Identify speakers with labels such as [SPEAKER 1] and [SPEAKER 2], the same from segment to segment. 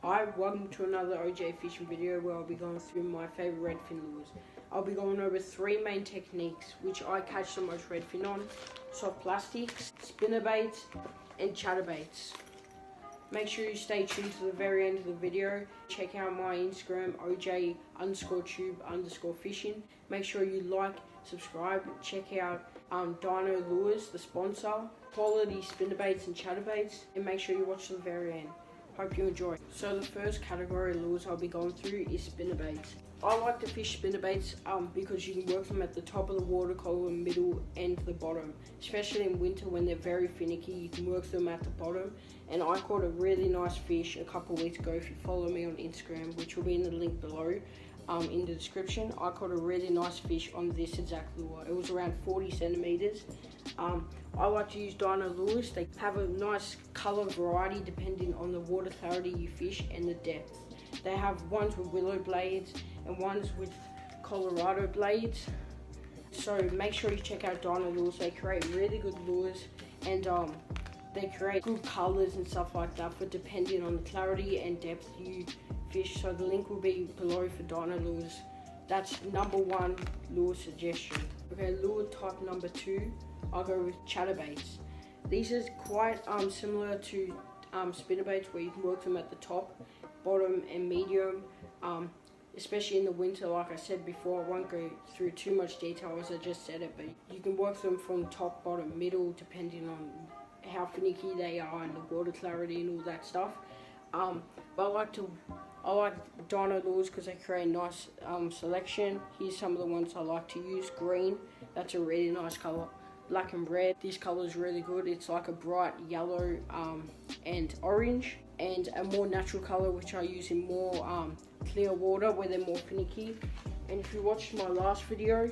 [SPEAKER 1] Hi, welcome to another OJ fishing video where I'll be going through my favourite redfin lures. I'll be going over 3 main techniques which I catch the most redfin on: soft plastics, spinnerbaits and chatterbaits. Make sure you stay tuned to the very end of the video. Check out my Instagram, OJ_tube_fishing. Make sure you like, subscribe, check out Dino Lures, the sponsor, quality spinnerbaits and chatterbaits, and make sure you watch to the very end. Hope you enjoy. So the first category of lures I'll be going through is spinnerbaits. I like to fish spinnerbaits because you can work them at the top of the water column, middle and the bottom. Especially in winter when they're very finicky, you can work them at the bottom. And I caught a really nice fish a couple of weeks ago. If you follow me on Instagram, which will be in the link below in the description, I caught a really nice fish on this exact lure. It was around 40 centimeters. I like to use Dino lures. They have a nice color variety depending on the water clarity you fish and the depth. They have ones with willow blades and ones with Colorado blades. So make sure you check out Dino lures. They create really good lures, and they create good colors and stuff like that for depending on the clarity and depth you fish. So the link will be below for Dino lures. That's number 1 lure suggestion. Okay, lure type number 2, I'll go with chatterbaits. These are quite similar to spinnerbaits, where you can work them at the top, bottom and medium, especially in the winter. Like I said before, I won't go through too much detail as I just said it, but you can work them from top, bottom, middle, depending on how finicky they are and the water clarity and all that stuff. But I like Dino lures because they create a nice selection. Here's some of the ones I like to use. Green, that's a really nice color. Black and red, this color is really good. It's like a bright yellow and orange, and a more natural color which I use in more clear water where they're more finicky. And if you watched my last video,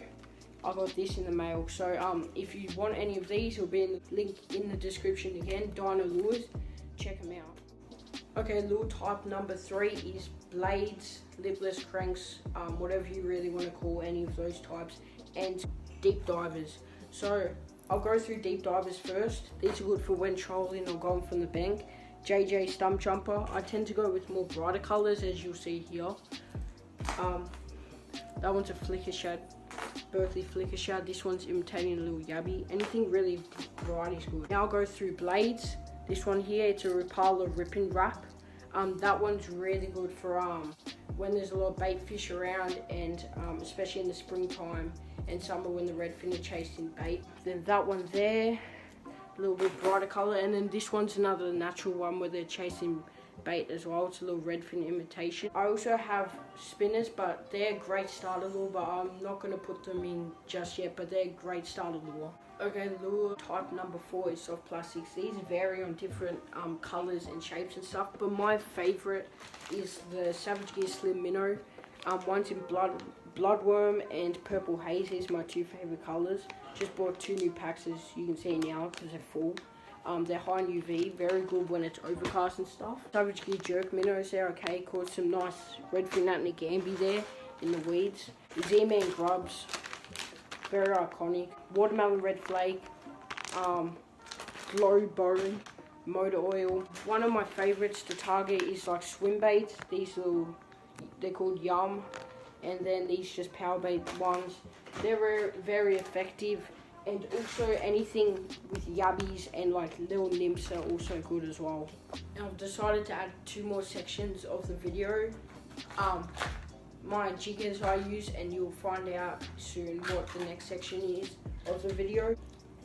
[SPEAKER 1] I got this in the mail. So if you want any of these, it'll be in the link in the description again. Dino lures, check them out. Okay, lure type number 3 is blades, lipless cranks, whatever you really want to call any of those types, and deep divers. So I'll go through deep divers first. These are good for when trolling or going from the bank. JJ Stump Jumper. I tend to go with more brighter colors, as you'll see here. That one's a flicker shad, Berkeley flicker shad. This one's imitating a little yabby. Anything really bright is good. Now I'll go through blades. This one here, it's a Rapala Rip and Wrap. That one's really good for when there's a lot of bait fish around, and especially in the springtime and summer when the redfin are chasing bait. Then that one there, a little bit brighter color, and then this one's another natural one where they're chasing bait as well. It's a little redfin imitation. I also have spinners, but they're a great starter lure, but I'm not going to put them in just yet, but they're a great starter lure. Okay, lure type number 4 is soft plastics. These vary on different colors and shapes and stuff, but my favorite is the Savage Gear Slim Minnow. One's in bloodworm and purple haze. These are my 2 favorite colors. Just bought 2 new packs, as you can see now, because they're full. They're high in UV, very good when it's overcast and stuff. Savage Gear Jerk Minnows there, okay, caught some nice redfin Atlantic Gamby there in the weeds. Z-Man Grubs, very iconic. Watermelon Red Flake, Glow Bone, Motor Oil. One of my favorites to target is like swim baits. These little, they're called Yum, and then these just power bait ones. They're very effective. And also anything with yabbies and like little nymphs are also good as well. I've decided to add 2 more sections of the video. My jig heads I use, and you'll find out soon what the next section is of the video.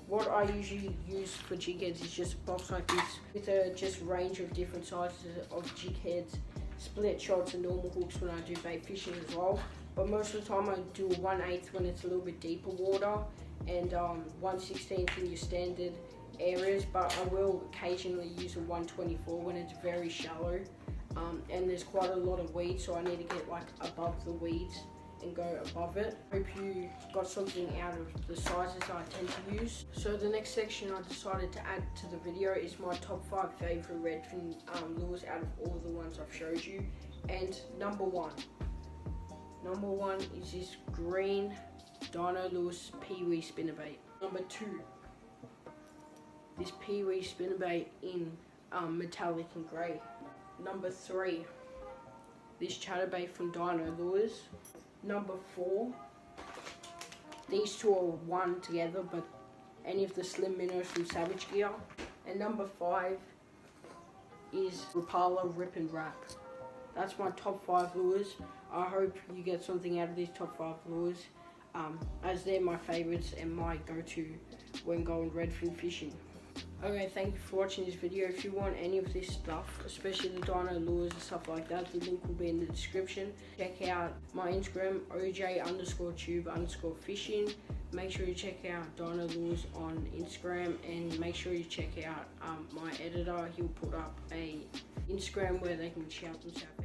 [SPEAKER 1] What I usually use for jig heads is just a box like this with a just range of different sizes of jig heads, split shots and normal hooks when I do bait fishing as well. But most of the time I do a 1/8 when it's a little bit deeper water, and 1/16 in your standard areas, but I will occasionally use a 1/24 when it's very shallow, and there's quite a lot of weeds, so I need to get like above the weeds and go above it. Hope you got something out of the sizes I tend to use. So the next section I decided to add to the video is my top 5 favorite redfin lures out of all the ones I've showed you. And number one is this green Dino Lures Pee-wee spinnerbait. Number 2, this Pee-wee spinnerbait in metallic and grey. Number 3, this chatterbait from Dino Lures. Number 4, these two are one together, but any of the slim minnows from Savage Gear. And number 5 is Rapala Rip and Wrap. That's my top 5 lures. I hope you get something out of these top 5 lures, as they're my favourites and my go-to when going redfin fishing. Okay, thank you for watching this video. If you want any of this stuff, especially the Dino Lures and stuff like that, the link will be in the description. Check out my Instagram, oj_tube_fishing. Make sure you check out Dino Lures on Instagram, and make sure you check out my editor. He'll put up a Instagram where they can shout themselves out.